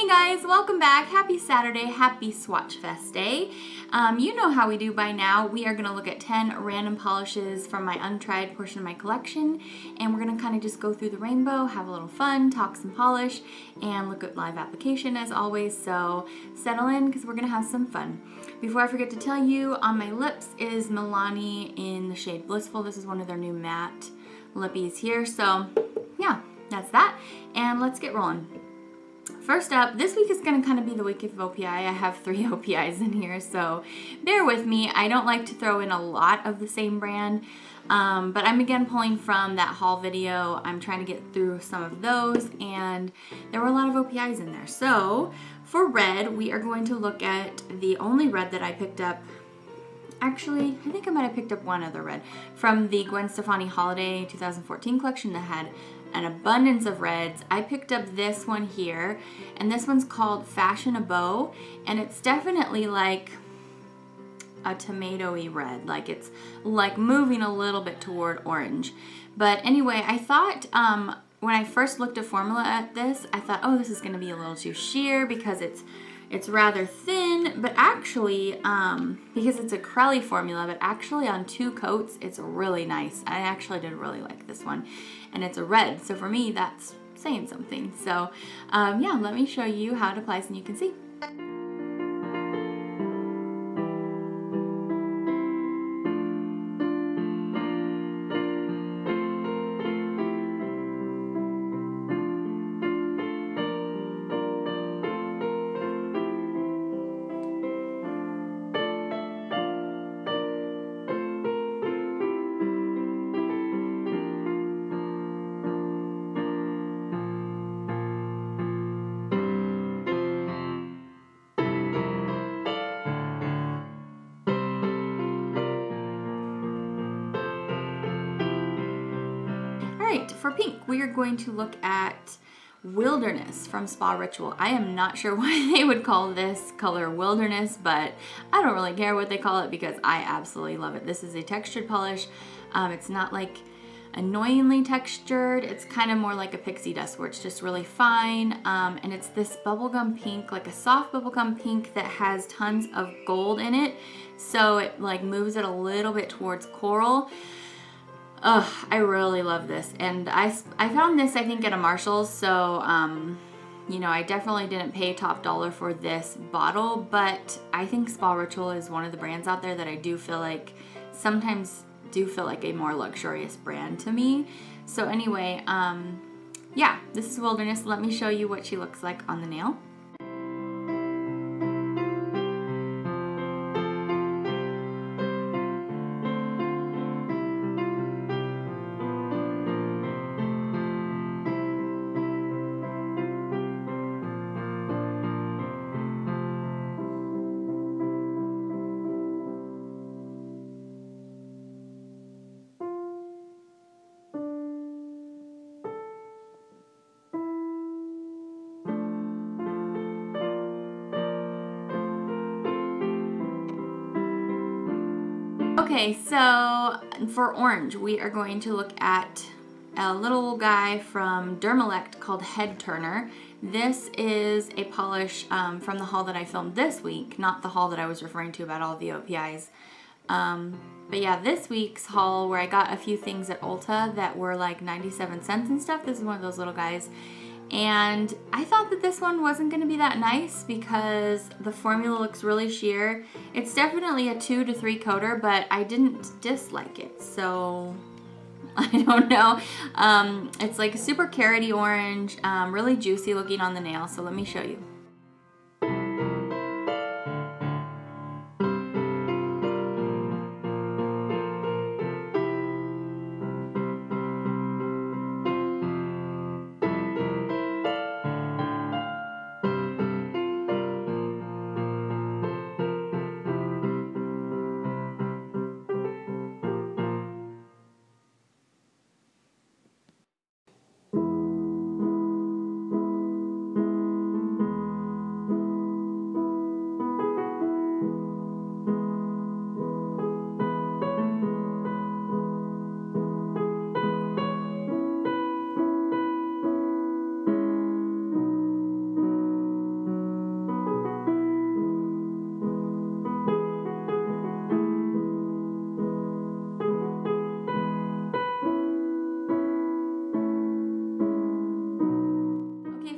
Hey guys, welcome back. Happy Saturday, happy Swatchfest day. You know how we do by now. We are going to look at 10 random polishes from my untried portion of my collection, and we're going to kind of just go through the rainbow, have a little fun, talk some polish, and look at live application as always. So settle in because we're going to have some fun. Before I forget to tell you, on my lips is Milani in the shade Blissful. This is one of their new matte lippies here. So yeah, that's that. And let's get rolling. First up, this week is going to kind of be the week of OPI. I have 3 OPIs in here, so bear with me. I don't like to throw in a lot of the same brand, but I'm again pulling from that haul video. I'm trying to get through some of those, and there were a lot of OPIs in there. So for red, we are going to look at the only red that I picked up. Actually, I think I might have picked up one other red from the Gwen Stefani Holiday 2014 collection that had an abundance of reds. I picked up this one here, and this one's called Fashion a Bow, and it's definitely like a tomatoey red. Like it's like moving a little bit toward orange. But anyway, I thought when I first looked at formula at this, I thought, oh, this is going to be a little too sheer because it's rather thin, but actually, because it's a Crelly formula, but actually on 2 coats, it's really nice. I actually did really like this one, and it's a red, so for me, that's saying something. So, yeah, let me show you how it applies, and you can see. Alright, for pink, we are going to look at Wilderness from Sparitual. I am not sure why they would call this color Wilderness, but I don't really care what they call it because I absolutely love it. This is a textured polish. It's not like annoyingly textured. It's kind of more like a pixie dust where it's just really fine. And it's this bubblegum pink, like a soft bubblegum pink that has tons of gold in it. So it like moves it a little bit towards coral. Ugh, I really love this, and I found this I think at a Marshall's, so you know, I definitely didn't pay top dollar for this bottle, but I think Sparitual is one of the brands out there that I do feel like sometimes do feel like a more luxurious brand to me. So anyway, yeah, this is Wilderness. Let me show you what she looks like on the nail. Okay, so for orange, we are going to look at a little guy from Dermelect called Head Turner. This is a polish from the haul that I filmed this week, not the haul that I was referring to about all the OPIs. But yeah, this week's haul where I got a few things at Ulta that were like 97 cents and stuff. This is one of those little guys. And I thought that this one wasn't going to be that nice because the formula looks really sheer. It's definitely a 2 to 3 coater, but I didn't dislike it, so I don't know. It's like a super carroty orange, really juicy looking on the nail, so let me show you.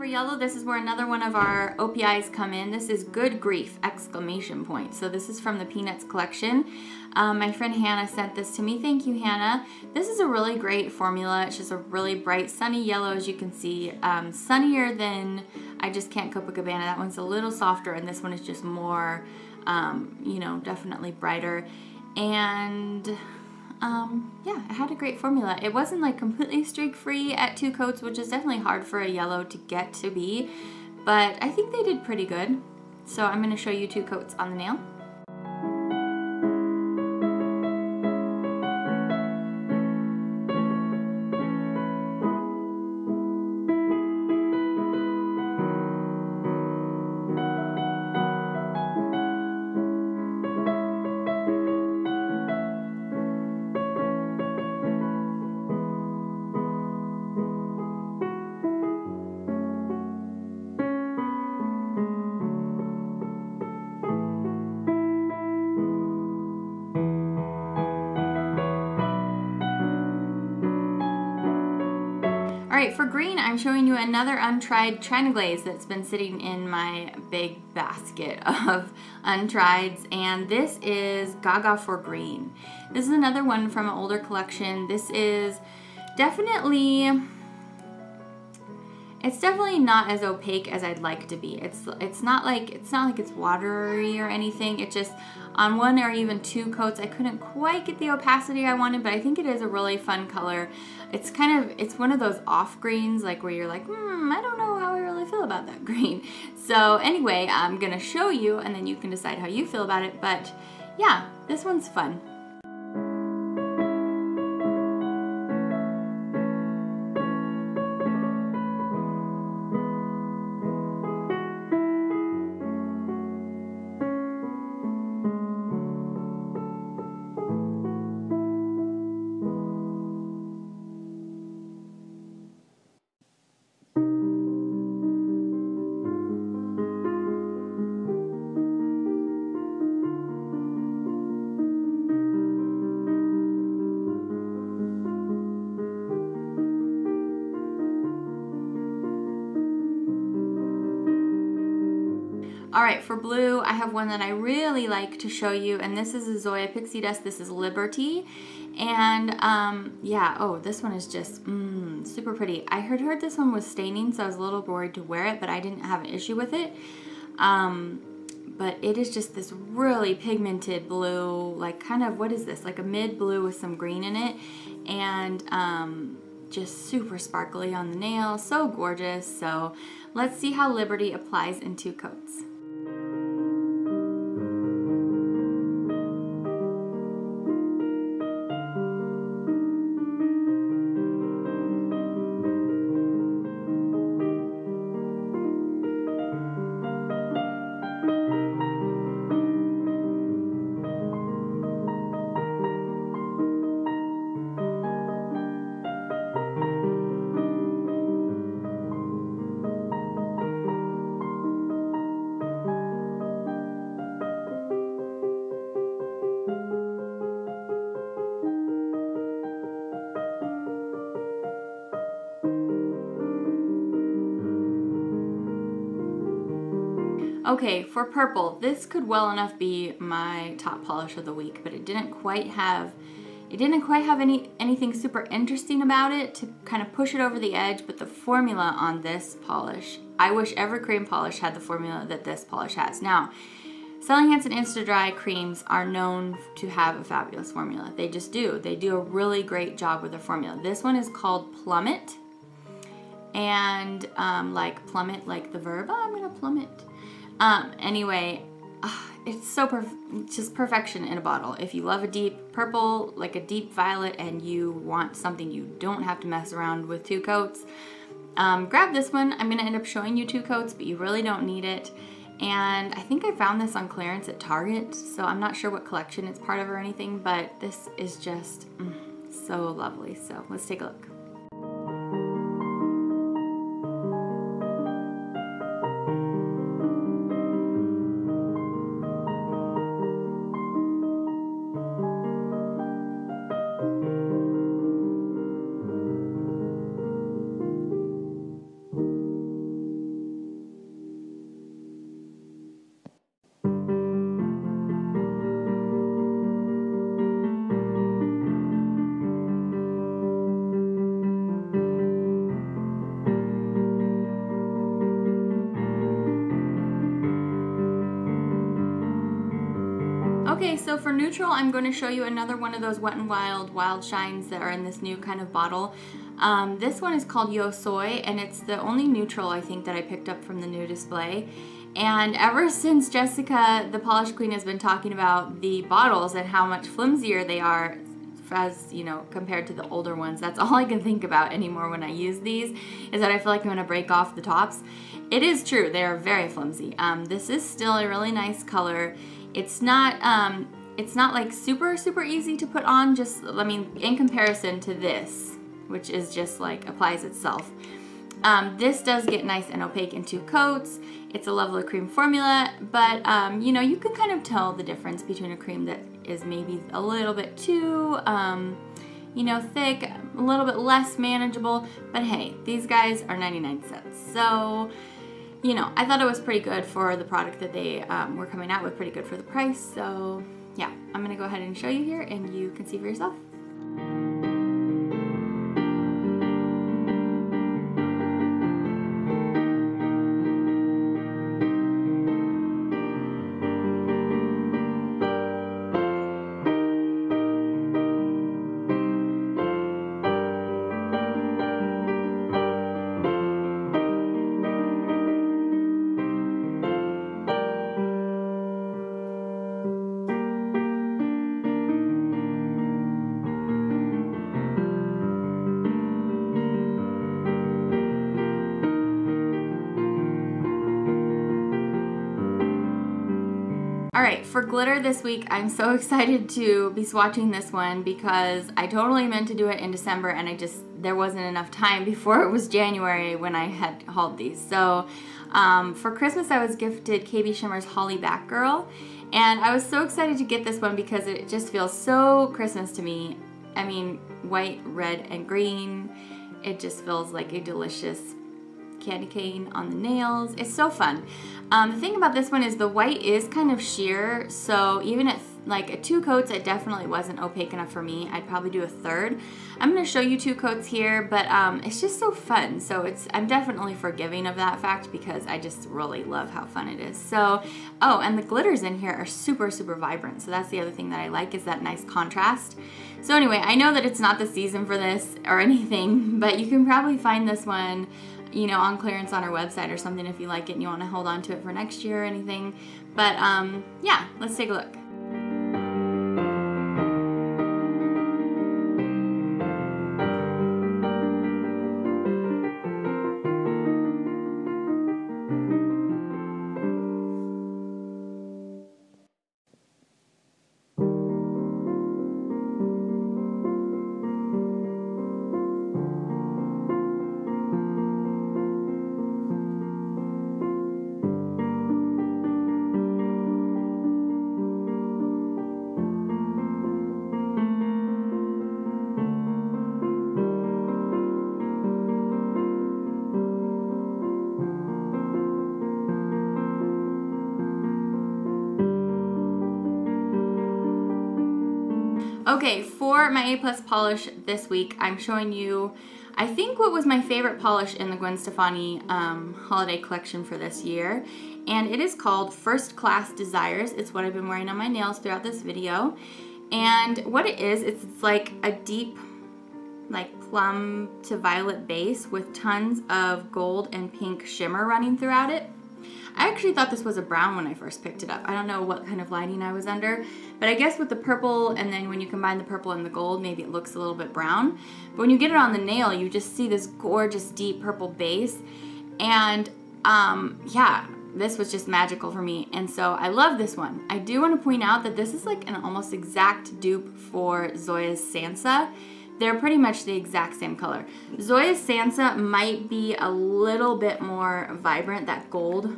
for yellow, this is where another one of our OPIs come in. This is Good Grief, exclamation point. So this is from the Peanuts collection. My friend Hannah sent this to me. Thank you, Hannah. This is a really great formula. It's just a really bright, sunny yellow, as you can see. Sunnier than I Just Can't Copacabana. That one's a little softer, and this one is just more, you know, definitely brighter. And yeah, it had a great formula. It wasn't like completely streak free at 2 coats, which is definitely hard for a yellow to get to be, but I think they did pretty good. So I'm going to show you 2 coats on the nail. Alright, for green, I'm showing you another untried China Glaze that's been sitting in my big basket of untrieds, and this is Gaga for green. This is another one from an older collection. This is definitely, it's definitely not as opaque as I'd like to be. It's not like it's watery or anything. It just, on 1 or even 2 coats, I couldn't quite get the opacity I wanted, but I think it is a really fun color. It's kind of, it's one of those off greens, like where you're like, I don't know how I really feel about that green. So anyway, I'm gonna show you and then you can decide how you feel about it. But yeah, this one's fun. Alright, for blue, I have one that I really like to show you, and this is a Zoya Pixie Dust. This is Liberty. And yeah, oh, this one is just super pretty. I heard this one was staining, so I was a little worried to wear it, but I didn't have an issue with it. But it is just this really pigmented blue, like kind of, what is this? Like a mid blue with some green in it. And just super sparkly on the nail, so gorgeous. So let's see how Liberty applies in 2 coats. Okay, for purple, this could well enough be my top polish of the week, but it didn't quite have anything super interesting about it to kind of push it over the edge. But the formula on this polish, I wish every cream polish had the formula that this polish has. Now, Sally Hansen Insta Dry creams are known to have a fabulous formula. They just do. They do a really great job with their formula. This one is called Plummet, and like plummet, like the verb, oh, I'm gonna plummet. Anyway, it's so just perfection in a bottle. If you love a deep purple, like a deep violet, and you want something you don't have to mess around with 2 coats, grab this one. I'm gonna end up showing you 2 coats, but you really don't need it. And I think I found this on clearance at Target, so I'm not sure what collection it's part of or anything, but this is just so lovely. So let's take a look. So for neutral, I'm going to show you another one of those Wet n Wild shines that are in this new kind of bottle. This one is called Yo Soy, and it's the only neutral I think that I picked up from the new display. And ever since Jessica, the Polish Queen, has been talking about the bottles and how much flimsier they are, as you know, compared to the older ones, that's all I can think about anymore when I use these, is that I feel like I'm going to break off the tops. It is true, they are very flimsy. This is still a really nice color. It's not like super easy to put on, just, I mean, in comparison to this, which is just like applies itself. This does get nice and opaque in 2 coats. It's a lovely cream formula, but you know, you can kind of tell the difference between a cream that is maybe a little bit too, you know, thick, a little bit less manageable, but hey, these guys are 99 cents. So, you know, I thought it was pretty good for the product that they were coming out with, pretty good for the price. So yeah, I'm gonna go ahead and show you here and you can see for yourself. Alright, for glitter this week, I'm so excited to be swatching this one because I totally meant to do it in December and there wasn't enough time before it was January when I had hauled these. So for Christmas I was gifted KB Shimmer's Holly Back Girl, and I was so excited to get this one because it just feels so Christmas to me. I mean, white, red, and green. It just feels like a delicious candy cane on the nails. It's so fun. The thing about this one is the white is kind of sheer, so even at like 2 coats, it definitely wasn't opaque enough for me. I'd probably do a 3rd. I'm going to show you 2 coats here, but it's just so fun. So I'm definitely forgiving of that fact because I just really love how fun it is. So, oh, and the glitters in here are super vibrant. So that's the other thing that I like, is that nice contrast. So anyway, I know that it's not the season for this or anything, but you can probably find this one, you know, on clearance on our website or something if you like it and you want to hold on to it for next year or anything. But yeah, let's take a look. Okay, for my A+ polish this week, I'm showing you, I think, what was my favorite polish in the Gwen Stefani holiday collection for this year. And it is called First Class Desires. It's what I've been wearing on my nails throughout this video. And what it is, it's like a deep, like plum to violet base with tons of gold and pink shimmer running throughout it. I actually thought this was a brown when I first picked it up. I don't know what kind of lighting I was under, but I guess with the purple, and then when you combine the purple and the gold, maybe it looks a little bit brown. But when you get it on the nail, you just see this gorgeous deep purple base. And yeah, this was just magical for me. And so I love this one. I do want to point out that this is like an almost exact dupe for Zoya's Sansa. They're pretty much the exact same color. Zoya's Sansa might be a little bit more vibrant. That gold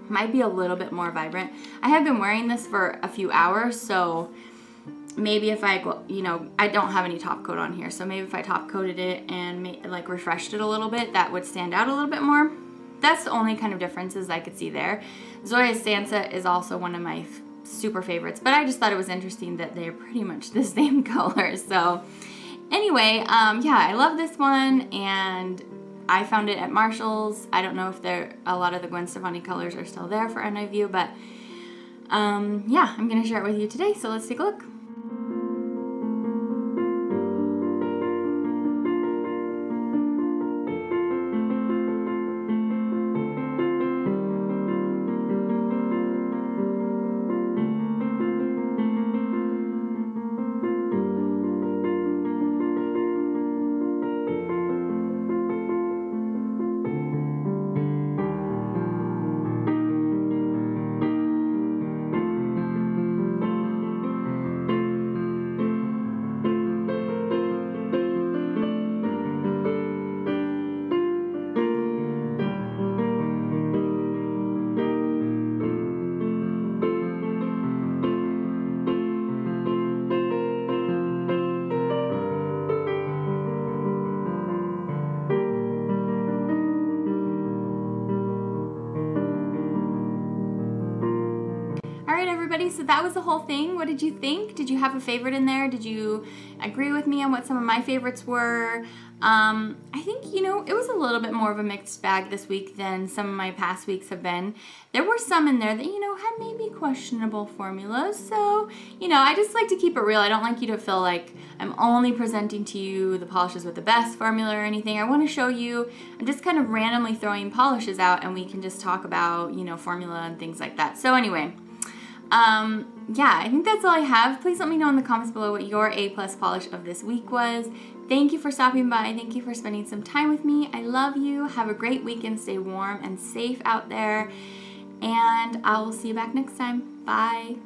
might be a little bit more vibrant. I have been wearing this for a few hours, so maybe if I go, you know, I don't have any top coat on here, so maybe if I top coated it and like refreshed it a little bit, that would stand out a little bit more. That's the only kind of differences I could see there. Zoya's Sansa is also one of my super favorites, but I just thought it was interesting that they're pretty much the same color. So anyway, yeah, I love this one, and I found it at Marshall's. I don't know if a lot of the Gwen Stefani colors are still there for NIVU, but yeah, I'm gonna share it with you today, so let's take a look. Alright everybody, so that was the whole thing. What did you think? Did you have a favorite in there? Did you agree with me on what some of my favorites were? I think, you know, it was a little bit more of a mixed bag this week than some of my past weeks have been. There were some in there that, you know, had maybe questionable formulas. So, you know, I just like to keep it real. I don't like you to feel like I'm only presenting to you the polishes with the best formula or anything. I want to show you, I'm just kind of randomly throwing polishes out and we can just talk about, you know, formula and things like that. So anyway, yeah, I think that's all I have. Please let me know in the comments below what your A+ polish of this week was. Thank you for stopping by. Thank you for spending some time with me. I love you. Have a great weekend. Stay warm and safe out there. And I will see you back next time. Bye.